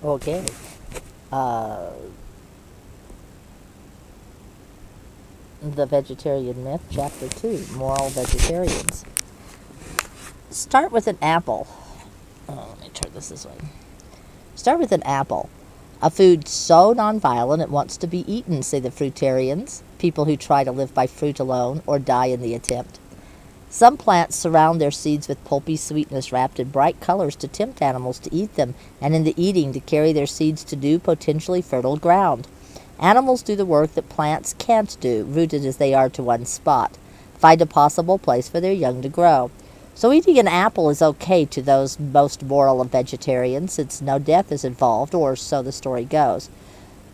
Okay. Uh, the Vegetarian Myth, Chapter 2, Moral Vegetarians. Start with an apple. Oh, let me turn this way. Start with an apple. A food so nonviolent it wants to be eaten, say the fruitarians, people who try to live by fruit alone or die in the attempt. Some plants surround their seeds with pulpy sweetness wrapped in bright colors to tempt animals to eat them, and in the eating to carry their seeds to new, potentially fertile ground. Animals do the work that plants can't do, rooted as they are to one spot, find a possible place for their young to grow. So eating an apple is okay to those most moral of vegetarians, since no death is involved, or so the story goes.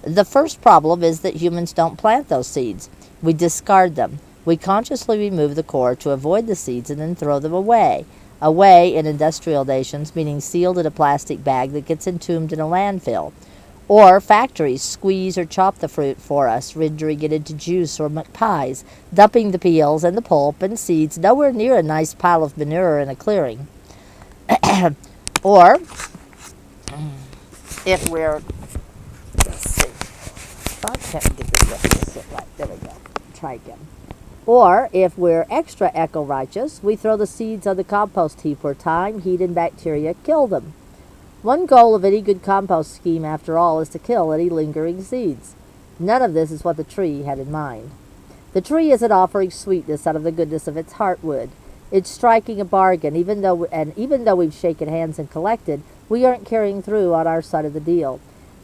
The first problem is that humans don't plant those seeds. We discard them. We consciously remove the core to avoid the seeds and then throw them away. Away in industrial nations, meaning sealed in a plastic bag that gets entombed in a landfill. Or factories squeeze or chop the fruit for us, rendering it into juice or pies, dumping the peels and the pulp and seeds nowhere near a nice pile of manure in a clearing. Or, if we're, let's see, I can't get this to sit right. There we go. Try again. Or, if we're extra eco-righteous, we throw the seeds on the compost heap where time, heat, and bacteria kill them. One goal of any good compost scheme, after all, is to kill any lingering seeds. None of this is what the tree had in mind. The tree isn't offering sweetness out of the goodness of its heartwood. It's striking a bargain, even though we've shaken hands and collected, we aren't carrying through on our side of the deal.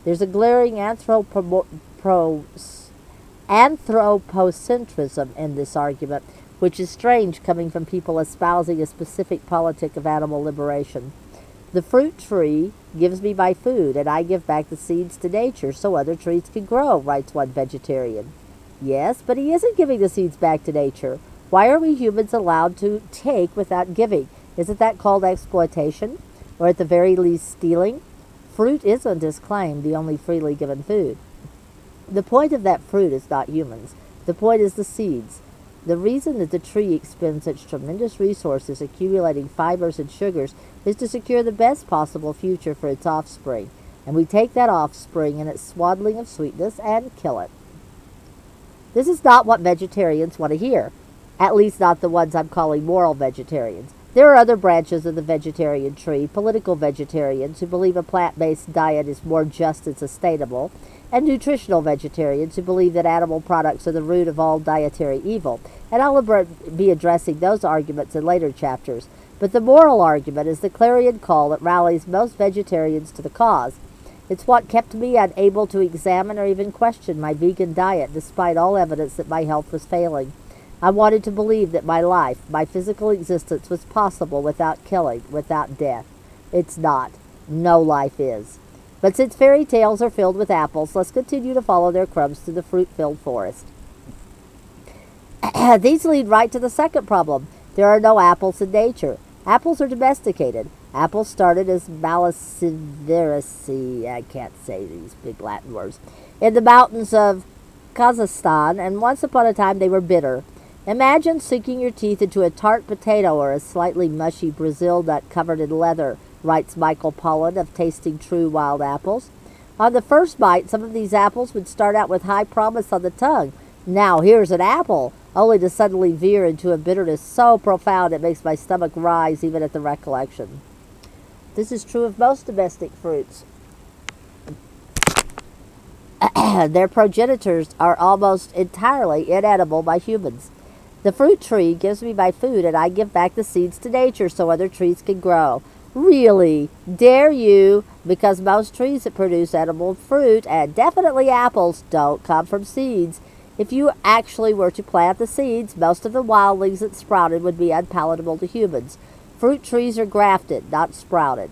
There's a glaring anthropocentrism in this argument, which is strange coming from people espousing a specific politic of animal liberation. The fruit tree gives me my food, and I give back the seeds to nature so other trees can grow, writes one vegetarian. Yes, but he isn't giving the seeds back to nature. Why are we humans allowed to take without giving? Isn't that called exploitation? Or at the very least stealing? Fruit isn't, as claimed, the only freely given food. The point of that fruit is not humans. The point is the seeds. The reason that the tree expends such tremendous resources accumulating fibers and sugars is to secure the best possible future for its offspring. And we take that offspring in its swaddling of sweetness and kill it. This is not what vegetarians want to hear. At least not the ones I'm calling moral vegetarians. There are other branches of the vegetarian tree, political vegetarians who believe a plant-based diet is more just and sustainable, and nutritional vegetarians who believe that animal products are the root of all dietary evil. And I'll be addressing those arguments in later chapters. But the moral argument is the clarion call that rallies most vegetarians to the cause. It's what kept me unable to examine or even question my vegan diet, despite all evidence that my health was failing. I wanted to believe that my life, my physical existence, was possible without killing, without death. It's not. No life is. But since fairy tales are filled with apples, let's continue to follow their crumbs through the fruit-filled forest. These lead right to the second problem. There are no apples in nature. Apples are domesticated. Apples started as Malaciveraceae, I can't say these big Latin words, in the mountains of Kazakhstan, and once upon a time they were bitter. Imagine sinking your teeth into a tart potato or a slightly mushy Brazil nut covered in leather, writes Michael Pollan of Tasting True Wild Apples. On the first bite, some of these apples would start out with high promise on the tongue. Now here's an apple, only to suddenly veer into a bitterness so profound it makes my stomach rise even at the recollection. This is true of most domestic fruits. Their progenitors are almost entirely inedible by humans. The fruit tree gives me my food, and I give back the seeds to nature so other trees can grow. Really? Dare you? Because most trees that produce edible fruit, and definitely apples, don't come from seeds. If you actually were to plant the seeds, most of the wildlings that sprouted would be unpalatable to humans. Fruit trees are grafted, not sprouted.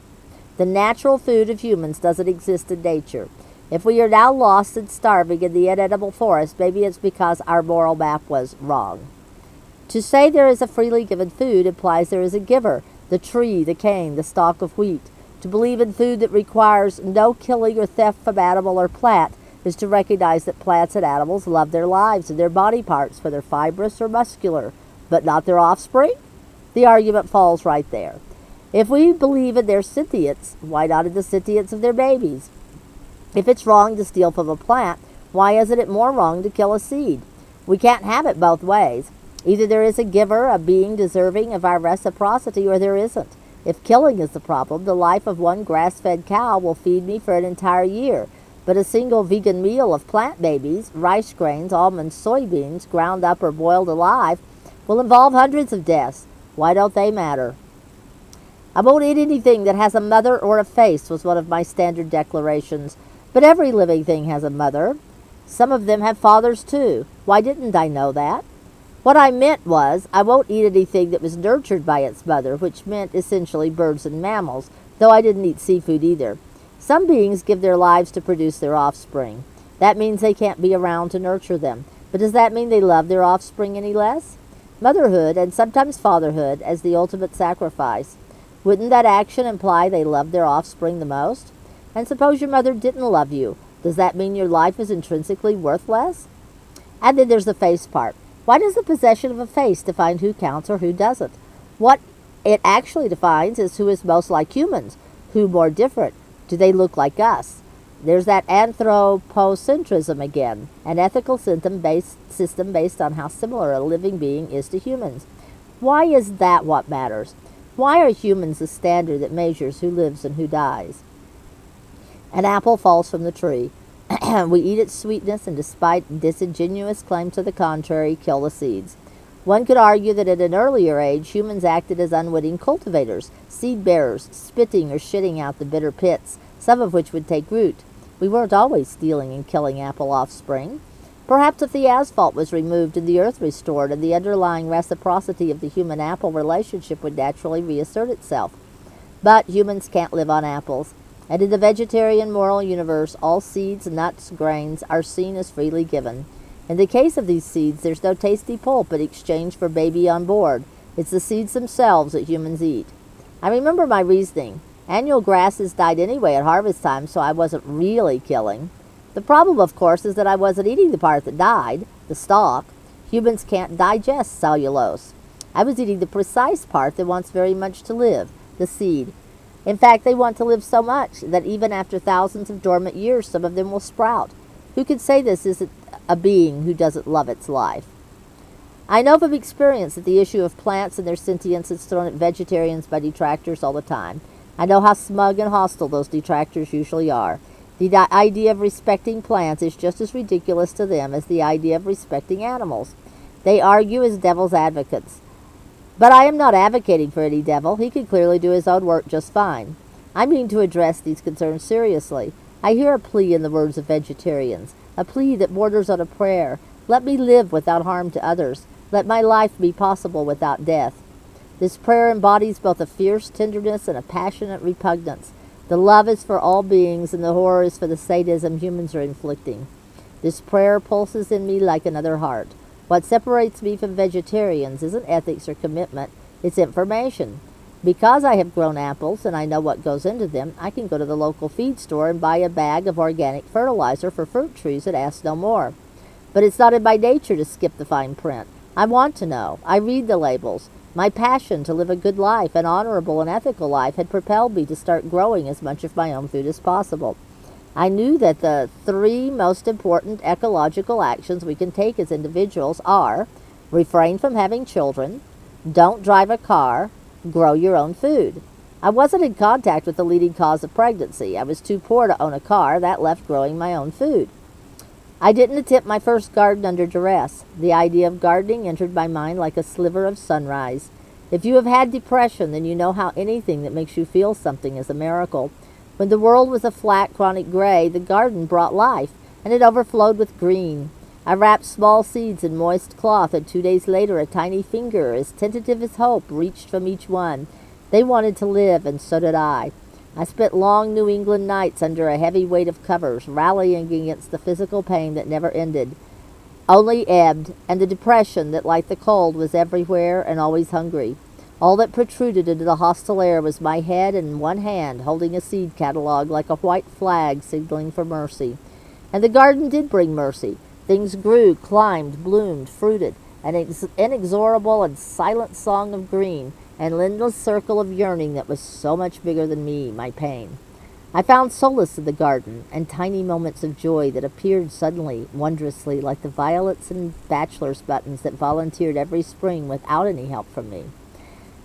The natural food of humans doesn't exist in nature. If we are now lost and starving in the inedible forest, maybe it's because our moral map was wrong. To say there is a freely given food implies there is a giver, the tree, the cane, the stalk of wheat. To believe in food that requires no killing or theft from animal or plant is to recognize that plants and animals love their lives and their body parts, whether fibrous or muscular, but not their offspring? The argument falls right there. If we believe in their sentience, why not in the sentience of their babies? If it's wrong to steal from a plant, why isn't it more wrong to kill a seed? We can't have it both ways. Either there is a giver, a being deserving of our reciprocity, or there isn't. If killing is the problem, the life of one grass-fed cow will feed me for an entire year. But a single vegan meal of plant babies, rice grains, almonds, soybeans, ground up or boiled alive, will involve hundreds of deaths. Why don't they matter? I won't eat anything that has a mother or a face, was one of my standard declarations. But every living thing has a mother. Some of them have fathers too. Why didn't I know that? What I meant was, I won't eat anything that was nurtured by its mother, which meant essentially birds and mammals, though I didn't eat seafood either. Some beings give their lives to produce their offspring. That means they can't be around to nurture them. But does that mean they love their offspring any less? Motherhood, and sometimes fatherhood, as the ultimate sacrifice. Wouldn't that action imply they love their offspring the most? And suppose your mother didn't love you. Does that mean your life is intrinsically worth less? And then there's the face part. Why does the possession of a face define who counts or who doesn't? What it actually defines is who is most like humans, who more different. Do they look like us? There's that anthropocentrism again, an ethical system based on how similar a living being is to humans. Why is that what matters? Why are humans the standard that measures who lives and who dies? An apple falls from the tree. We eat its sweetness and, despite disingenuous claims to the contrary, kill the seeds. One could argue that at an earlier age, humans acted as unwitting cultivators, seed bearers, spitting or shitting out the bitter pits, some of which would take root. We weren't always stealing and killing apple offspring. Perhaps if the asphalt was removed and the earth restored, and the underlying reciprocity of the human-apple relationship would naturally reassert itself. But humans can't live on apples. And in the vegetarian moral universe, all seeds, nuts, grains are seen as freely given. In the case of these seeds, there's no tasty pulp in exchange for baby on board. It's the seeds themselves that humans eat. I remember my reasoning. Annual grasses died anyway at harvest time, so I wasn't really killing. The problem, of course, is that I wasn't eating the part that died, the stalk. Humans can't digest cellulose. I was eating the precise part that wants very much to live, the seed. In fact, they want to live so much that even after thousands of dormant years, some of them will sprout. Who could say this isn't a being who doesn't love its life? I know from experience that the issue of plants and their sentience is thrown at vegetarians by detractors all the time. I know how smug and hostile those detractors usually are. The idea of respecting plants is just as ridiculous to them as the idea of respecting animals. They argue as devil's advocates. But I am not advocating for any devil. He can clearly do his own work just fine. I mean to address these concerns seriously. I hear a plea in the words of vegetarians, a plea that borders on a prayer. Let me live without harm to others. Let my life be possible without death. This prayer embodies both a fierce tenderness and a passionate repugnance. The love is for all beings, and the horror is for the sadism humans are inflicting. This prayer pulses in me like another heart. What separates me from vegetarians isn't ethics or commitment, it's information. Because I have grown apples and I know what goes into them, I can go to the local feed store and buy a bag of organic fertilizer for fruit trees and ask no more. But it's not in my nature to skip the fine print. I want to know. I read the labels. My passion to live a good life, an honorable and ethical life, had propelled me to start growing as much of my own food as possible. I knew that the 3 most important ecological actions we can take as individuals are: refrain from having children, don't drive a car, grow your own food. I wasn't in contact with the leading cause of pregnancy. I was too poor to own a car. That left growing my own food. I didn't attempt my first garden under duress. The idea of gardening entered my mind like a sliver of sunrise. If you have had depression, then you know how anything that makes you feel something is a miracle. When the world was a flat, chronic gray, the garden brought life, and it overflowed with green. I wrapped small seeds in moist cloth, and 2 days later a tiny finger, as tentative as hope, reached from each one. They wanted to live, and so did I. I spent long New England nights under a heavy weight of covers, rallying against the physical pain that never ended, only ebbed, and the depression that, like the cold, was everywhere and always hungry. All that protruded into the hostile air was my head and one hand holding a seed catalog like a white flag signaling for mercy. And the garden did bring mercy. Things grew, climbed, bloomed, fruited, an inexorable and silent song of green, an endless circle of yearning that was so much bigger than me, my pain. I found solace in the garden and tiny moments of joy that appeared suddenly, wondrously, like the violets and bachelor's buttons that volunteered every spring without any help from me.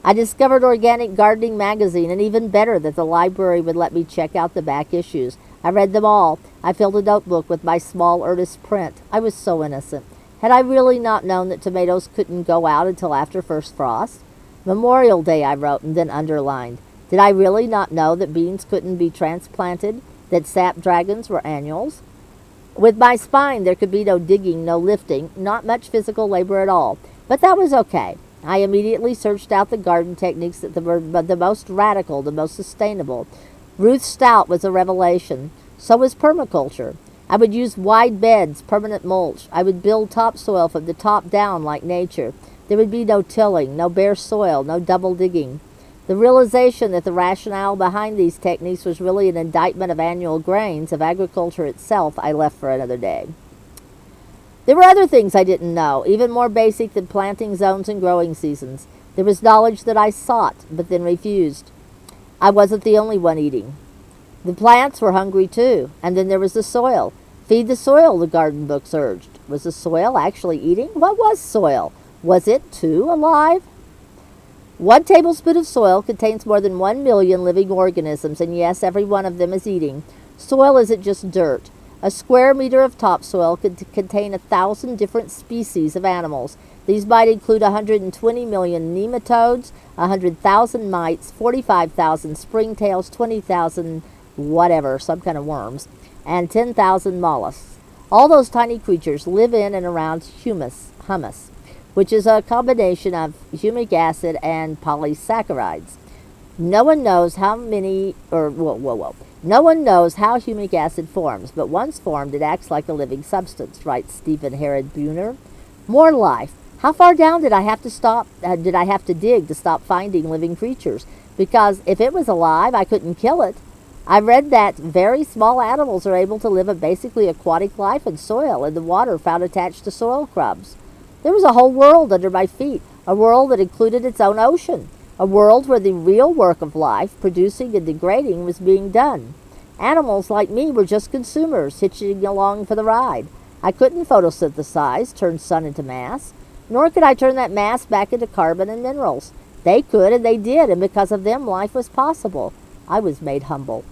I discovered Organic Gardening magazine, and even better that the library would let me check out the back issues. I read them all. I filled a notebook with my small earnest print. I was so innocent. Had I really not known that tomatoes couldn't go out until after first frost? Memorial Day, I wrote, and then underlined. Did I really not know that beans couldn't be transplanted, that sap dragons were annuals? With my spine, there could be no digging, no lifting, not much physical labor at all. But that was okay. I immediately searched out the garden techniques that were the most radical, the most sustainable. Ruth Stout was a revelation. So was permaculture. I would use wide beds, permanent mulch. I would build topsoil from the top down like nature. There would be no tilling, no bare soil, no double digging. The realization that the rationale behind these techniques was really an indictment of annual grains, of agriculture itself, I left for another day. There were other things I didn't know, even more basic than planting zones and growing seasons. There was knowledge that I sought, but then refused. I wasn't the only one eating. The plants were hungry too, and then there was the soil. Feed the soil, the garden books urged. Was the soil actually eating? What was soil? Was it, too, alive? 1 tablespoon of soil contains more than 1 million living organisms, and yes, every one of them is eating. Soil isn't just dirt. A square meter of topsoil could contain 1,000 different species of animals. These might include 120 million nematodes, 100,000 mites, 45,000 springtails, 20,000 whatever, some kind of worms, and 10,000 mollusks. All those tiny creatures live in and around humus, which is a combination of humic acid and polysaccharides. No one knows how No one knows how humic acid forms, but once formed, it acts like a living substance, writes Stephen Herod Buhner. More life. How far down did I have to dig to stop finding living creatures? Because if it was alive, I couldn't kill it. I read that very small animals are able to live a basically aquatic life in soil, in the water found attached to soil crumbs. There was a whole world under my feet, a world that included its own ocean, a world where the real work of life, producing and degrading, was being done. Animals like me were just consumers, hitching along for the ride. I couldn't photosynthesize, turn sun into mass, nor could I turn that mass back into carbon and minerals. They could, and they did, and because of them, life was possible. I was made humble.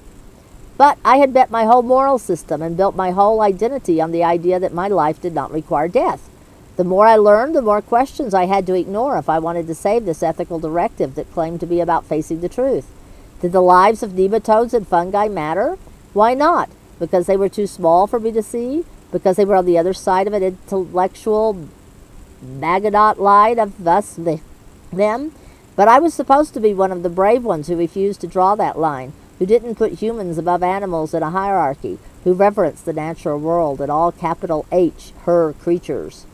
But I had bet my whole moral system and built my whole identity on the idea that my life did not require death. The more I learned, the more questions I had to ignore if I wanted to save this ethical directive that claimed to be about facing the truth. Did the lives of nematodes and fungi matter? Why not? Because they were too small for me to see? Because they were on the other side of an intellectual Maginot line of us, them? But I was supposed to be one of the brave ones who refused to draw that line, who didn't put humans above animals in a hierarchy, who reverenced the natural world and all capital H, her creatures.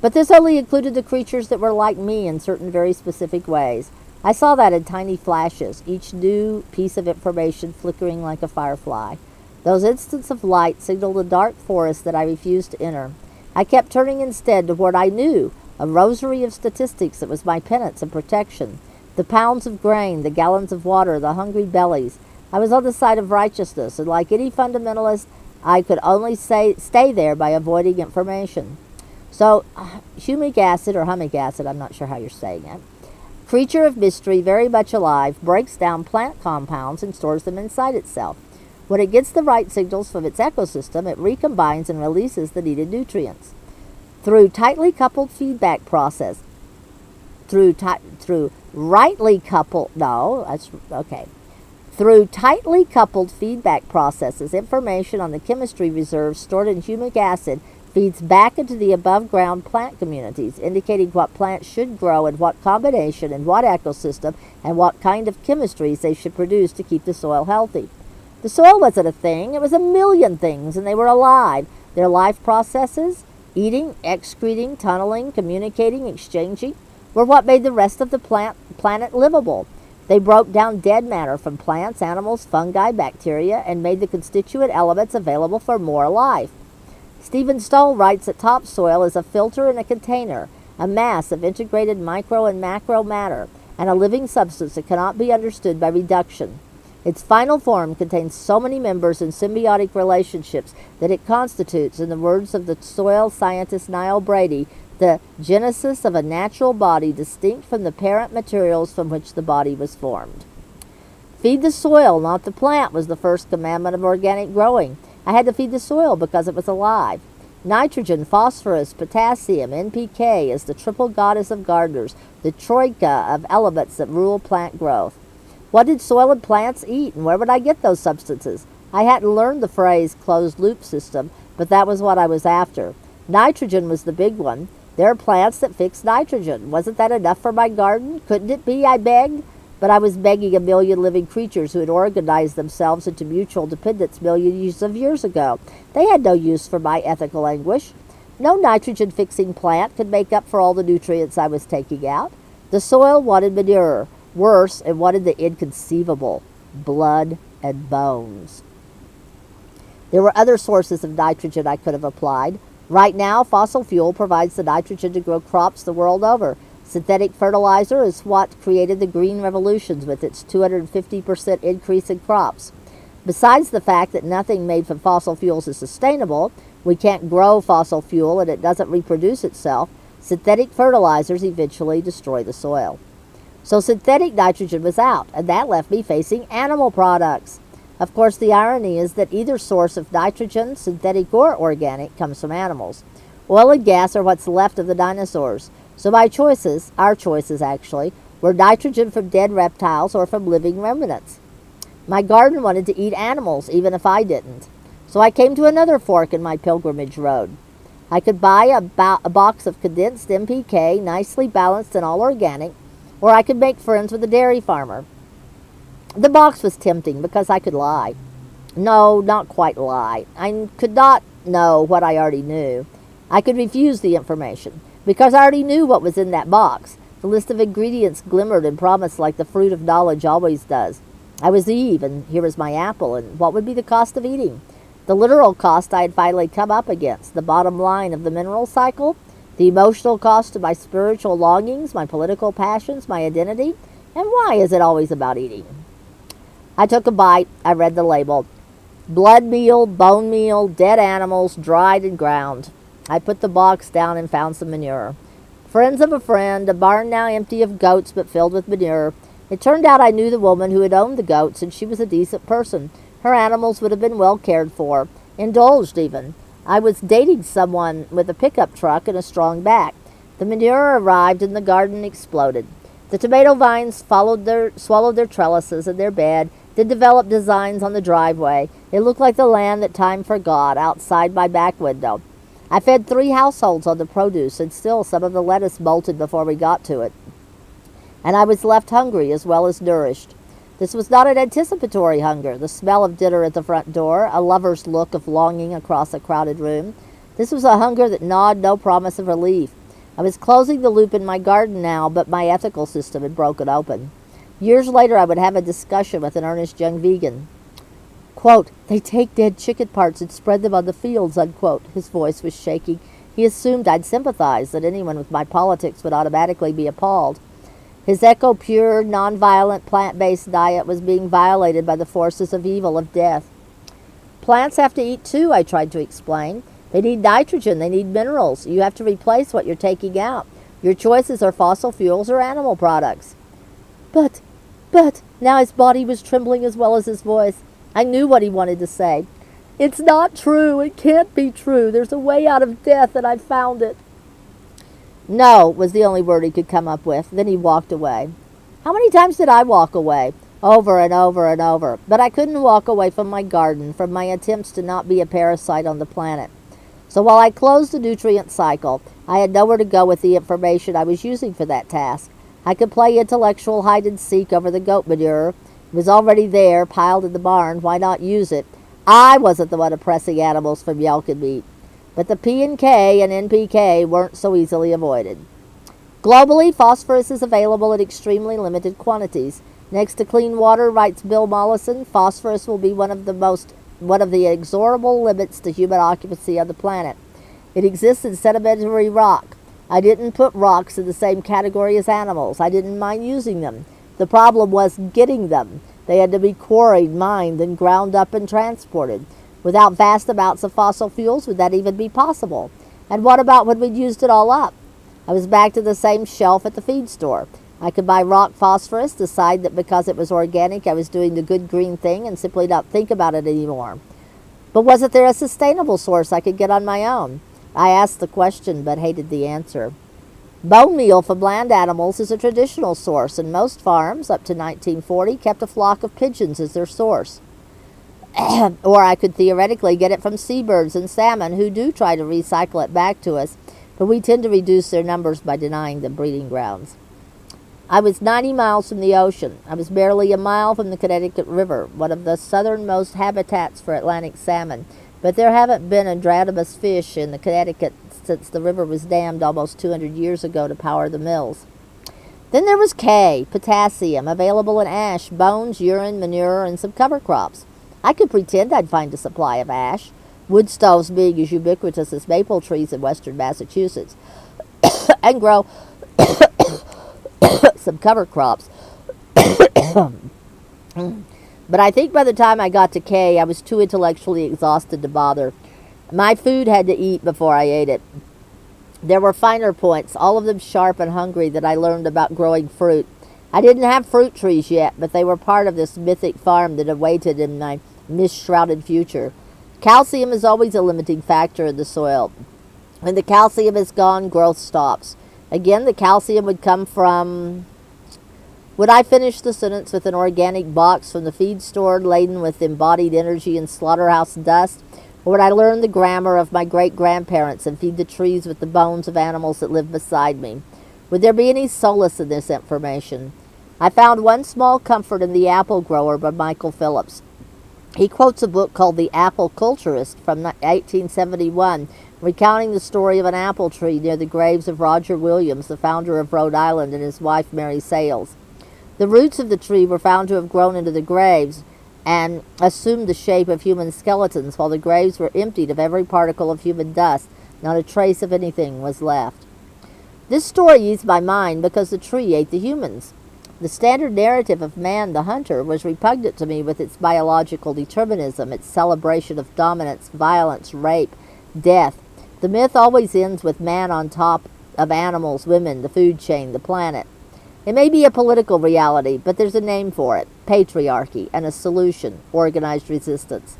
But this only included the creatures that were like me in certain very specific ways. I saw that in tiny flashes, each new piece of information flickering like a firefly. Those instants of light signaled a dark forest that I refused to enter. I kept turning instead to what I knew, a rosary of statistics that was my penance and protection. The pounds of grain, the gallons of water, the hungry bellies. I was on the side of righteousness, and like any fundamentalist, I could only stay there by avoiding information. So, humic acid, or humic acid, I'm not sure how you're saying it, creature of mystery, very much alive, breaks down plant compounds and stores them inside itself. When it gets the right signals from its ecosystem, it recombines and releases the needed nutrients. Through tightly coupled feedback process, through tightly coupled feedback processes, information on the chemistry reserves stored in humic acid feeds back into the above-ground plant communities, indicating what plants should grow and what combination and what ecosystem and what kind of chemistries they should produce to keep the soil healthy. The soil wasn't a thing, it was a million things, and they were alive. Their life processes, eating, excreting, tunneling, communicating, exchanging, were what made the rest of the planet livable. They broke down dead matter from plants, animals, fungi, bacteria, and made the constituent elements available for more life. Stephen Stoll writes that topsoil is a filter and a container, a mass of integrated micro and macro matter, and a living substance that cannot be understood by reduction. Its final form contains so many members and symbiotic relationships that it constitutes, in the words of the soil scientist Niall Brady, the genesis of a natural body distinct from the parent materials from which the body was formed. Feed the soil, not the plant, was the first commandment of organic growing. I had to feed the soil because it was alive. Nitrogen, phosphorus, potassium, NPK is the triple goddess of gardeners, the troika of elements that rule plant growth. What did soil and plants eat, and where would I get those substances? I hadn't learned the phrase closed-loop system, but that was what I was after. Nitrogen was the big one. There are plants that fix nitrogen. Wasn't that enough for my garden? Couldn't it be, I begged? But I was begging a million living creatures who had organized themselves into mutual dependence millions of years ago. They had no use for my ethical anguish. No nitrogen-fixing plant could make up for all the nutrients I was taking out. The soil wanted manure. Worse, it wanted the inconceivable, blood and bones. There were other sources of nitrogen I could have applied. Right now, fossil fuel provides the nitrogen to grow crops the world over. Synthetic fertilizer is what created the green revolutions with its 250% increase in crops. Besides the fact that nothing made from fossil fuels is sustainable, we can't grow fossil fuel and it doesn't reproduce itself, synthetic fertilizers eventually destroy the soil. So synthetic nitrogen was out, and that left me facing animal products. Of course, the irony is that either source of nitrogen, synthetic or organic, comes from animals. Oil and gas are what's left of the dinosaurs. So my choices, our choices actually, were nitrogen from dead reptiles or from living remnants. My garden wanted to eat animals, even if I didn't. So I came to another fork in my pilgrimage road. I could buy a box of condensed NPK, nicely balanced and all organic, or I could make friends with a dairy farmer. The box was tempting because I could lie. No, not quite lie. I could not know what I already knew. I could refuse the information because I already knew what was in that box. The list of ingredients glimmered and promised like the fruit of knowledge always does. I was Eve, and here was my apple, and what would be the cost of eating? The literal cost I had finally come up against, the bottom line of the mineral cycle, the emotional cost of my spiritual longings, my political passions, my identity, and why is it always about eating? I took a bite. I read the label. Blood meal, bone meal, dead animals, dried and ground. I put the box down and found some manure. Friends of a friend, a barn now empty of goats but filled with manure. It turned out I knew the woman who had owned the goats, and she was a decent person. Her animals would have been well cared for, indulged even. I was dating someone with a pickup truck and a strong back. The manure arrived and the garden exploded. The tomato vines swallowed their trellises and their bed, then developed designs on the driveway. It looked like the land that time forgot outside my back window. I fed 3 households on the produce, and still some of the lettuce bolted before we got to it. And I was left hungry as well as nourished. This was not an anticipatory hunger, the smell of dinner at the front door, a lover's look of longing across a crowded room. This was a hunger that gnawed no promise of relief. I was closing the loop in my garden now, but my ethical system had broken open. Years later, I would have a discussion with an earnest young vegan. Quote, "They take dead chicken parts and spread them on the fields," unquote. His voice was shaking. He assumed I'd sympathize, that anyone with my politics would automatically be appalled. His eco-pure, non-violent, plant-based diet was being violated by the forces of evil of death. Plants have to eat too, I tried to explain. They need nitrogen, they need minerals. You have to replace what you're taking out. Your choices are fossil fuels or animal products. But, now his body was trembling as well as his voice. I knew what he wanted to say. It's not true, it can't be true. There's a way out of death and I found it. No, was the only word he could come up with. Then he walked away. How many times did I walk away? Over and over and over. But I couldn't walk away from my garden, from my attempts to not be a parasite on the planet. So while I closed the nutrient cycle, I had nowhere to go with the information I was using for that task. I could play intellectual hide-and-seek over the goat manure. It was already there, piled in the barn. Why not use it? I wasn't the one oppressing animals for milk and meat. But the P&K and NPK weren't so easily avoided. Globally, phosphorus is available in extremely limited quantities. Next to clean water, writes Bill Mollison, phosphorus will be one of the inexorable limits to human occupancy on the planet. It exists in sedimentary rock. I didn't put rocks in the same category as animals. I didn't mind using them. The problem was getting them. They had to be quarried, mined, then ground up and transported. Without vast amounts of fossil fuels, would that even be possible? And what about when we'd used it all up? I was back to the same shelf at the feed store. I could buy rock phosphorus, decide that because it was organic I was doing the good green thing, and simply not think about it anymore. But wasn't there a sustainable source I could get on my own? I asked the question, but hated the answer. Bone meal from land animals is a traditional source, and most farms, up to 1940, kept a flock of pigeons as their source. Or I could theoretically get it from seabirds and salmon, who do try to recycle it back to us, but we tend to reduce their numbers by denying them breeding grounds. I was 90 miles from the ocean. I was barely a mile from the Connecticut River, one of the southernmost habitats for Atlantic salmon, but there haven't been anadromous fish in the Connecticut since the river was dammed almost 200 years ago to power the mills. Then there was K, potassium, available in ash, bones, urine, manure, and some cover crops. I could pretend I'd find a supply of ash, wood stoves being as ubiquitous as maple trees in western Massachusetts, and grow some cover crops. But I think by the time I got to K, I was too intellectually exhausted to bother. My food had to eat before I ate it. There were finer points, all of them sharp and hungry, that I learned about growing fruit. I didn't have fruit trees yet, but they were part of this mythic farm that awaited in my mist-shrouded future. Calcium is always a limiting factor in the soil. When the calcium is gone, growth stops. Again, the calcium would come from... Would I finish the sentence with an organic box from the feed store laden with embodied energy and slaughterhouse dust? Or would I learn the grammar of my great-grandparents and feed the trees with the bones of animals that lived beside me? Would there be any solace in this information? I found one small comfort in The Apple Grower by Michael Phillips. He quotes a book called The Apple Culturist from 1871, recounting the story of an apple tree near the graves of Roger Williams, the founder of Rhode Island, and his wife Mary Sales. The roots of the tree were found to have grown into the graves and assumed the shape of human skeletons, while the graves were emptied of every particle of human dust. Not a trace of anything was left. This story eased my mind because the tree ate the humans. The standard narrative of man the hunter was repugnant to me with its biological determinism, its celebration of dominance, violence, rape, death. The myth always ends with man on top of animals, women, the food chain, the planet. It may be a political reality, but there's a name for it: patriarchy, and a solution: organized resistance.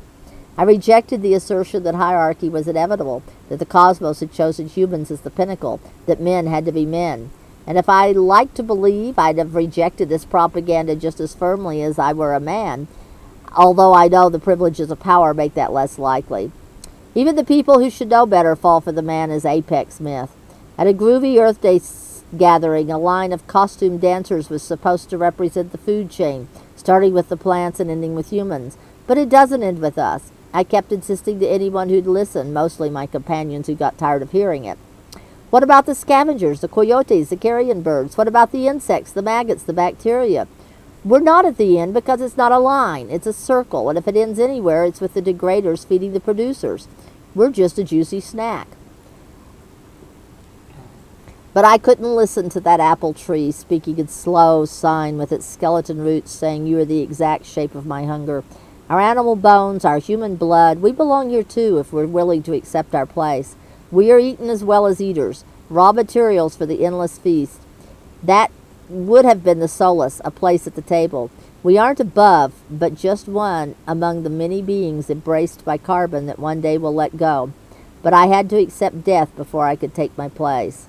I rejected the assertion that hierarchy was inevitable, that the cosmos had chosen humans as the pinnacle, that men had to be men. And if I liked to believe, I'd have rejected this propaganda just as firmly as I were a man, although I know the privileges of power make that less likely. Even the people who should know better fall for the man as apex myth. At a groovy Earth Day gathering, a line of costumed dancers was supposed to represent the food chain, starting with the plants and ending with humans. But it doesn't end with us. I kept insisting to anyone who'd listen, mostly my companions who got tired of hearing it. What about the scavengers, the coyotes, the carrion birds? What about the insects, the maggots, the bacteria? We're not at the end because it's not a line, it's a circle, and if it ends anywhere, it's with the degraders feeding the producers. We're just a juicy snack. But I couldn't listen to that apple tree speaking in slow sign with its skeleton roots saying, "You are the exact shape of my hunger. Our animal bones, our human blood, we belong here too if we're willing to accept our place. We are eaten as well as eaters, raw materials for the endless feast." That would have been the solace, a place at the table. We aren't above, but just one among the many beings embraced by carbon that one day will let go. But I had to accept death before I could take my place.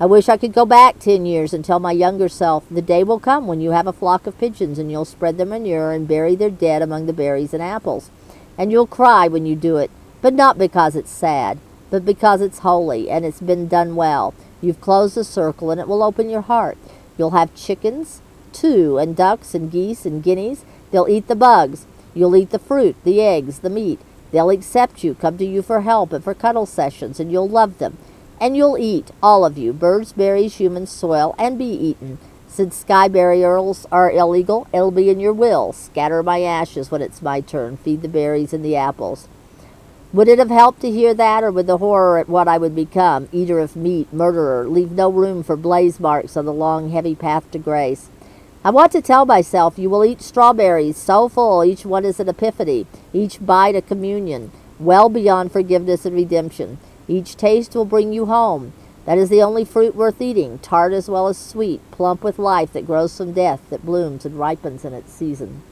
I wish I could go back 10 years and tell my younger self, the day will come when you have a flock of pigeons and you'll spread their manure and bury their dead among the berries and apples. And you'll cry when you do it, but not because it's sad, but because it's holy and it's been done well. You've closed the circle and it will open your heart. You'll have chickens, too, and ducks and geese and guineas. They'll eat the bugs. You'll eat the fruit, the eggs, the meat. They'll accept you, come to you for help and for cuddle sessions, and you'll love them. And you'll eat, all of you, birds, berries, humans, soil, and be eaten. Since sky burials are illegal, it'll be in your will. Scatter my ashes when it's my turn. Feed the berries and the apples. Would it have helped to hear that, or would the horror at what I would become, eater of meat, murderer, leave no room for blaze marks on the long, heavy path to grace? I want to tell myself, you will eat strawberries so full each one is an epiphany, each bite a communion, well beyond forgiveness and redemption. Each taste will bring you home. That is the only fruit worth eating, tart as well as sweet, plump with life that grows from death, that blooms and ripens in its season.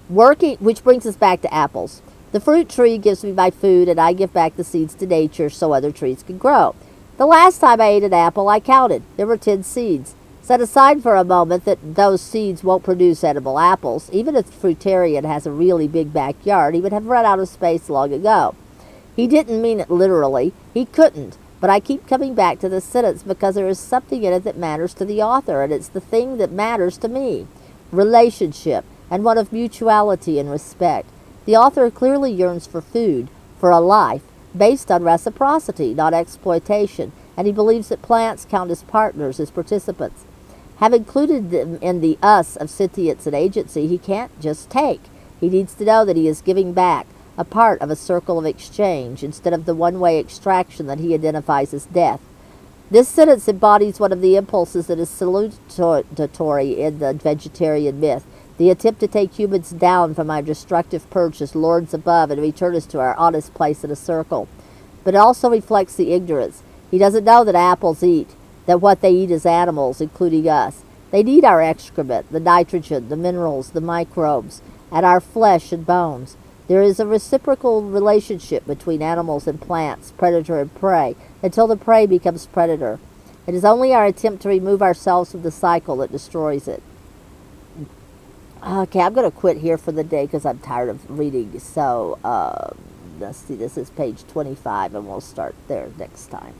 Which brings us back to apples. The fruit tree gives me my food, and I give back the seeds to nature so other trees can grow. The last time I ate an apple, I counted. There were 10 seeds. Set aside for a moment that those seeds won't produce edible apples. Even if the fruitarian has a really big backyard, he would have run out of space long ago. He didn't mean it literally. He couldn't. But I keep coming back to this sentence because there is something in it that matters to the author, and it's the thing that matters to me. Relationship, and one of mutuality and respect. The author clearly yearns for food, for a life, based on reciprocity, not exploitation, and he believes that plants count as partners, as participants. Have included them in the us of sentience and agency, he can't just take. He needs to know that he is giving back, a part of a circle of exchange, instead of the one-way extraction that he identifies as death. This sentence embodies one of the impulses that is salutatory in the vegetarian myth, the attempt to take humans down from our destructive perch as lords above and return us to our honest place in a circle. But it also reflects the ignorance. He doesn't know that apples eat, that what they eat is animals, including us. They need our excrement, the nitrogen, the minerals, the microbes, and our flesh and bones. There is a reciprocal relationship between animals and plants, predator and prey, until the prey becomes predator. It is only our attempt to remove ourselves from the cycle that destroys it. Okay, I'm going to quit here for the day because I'm tired of reading. So, let's see, this is page 25, and we'll start there next time.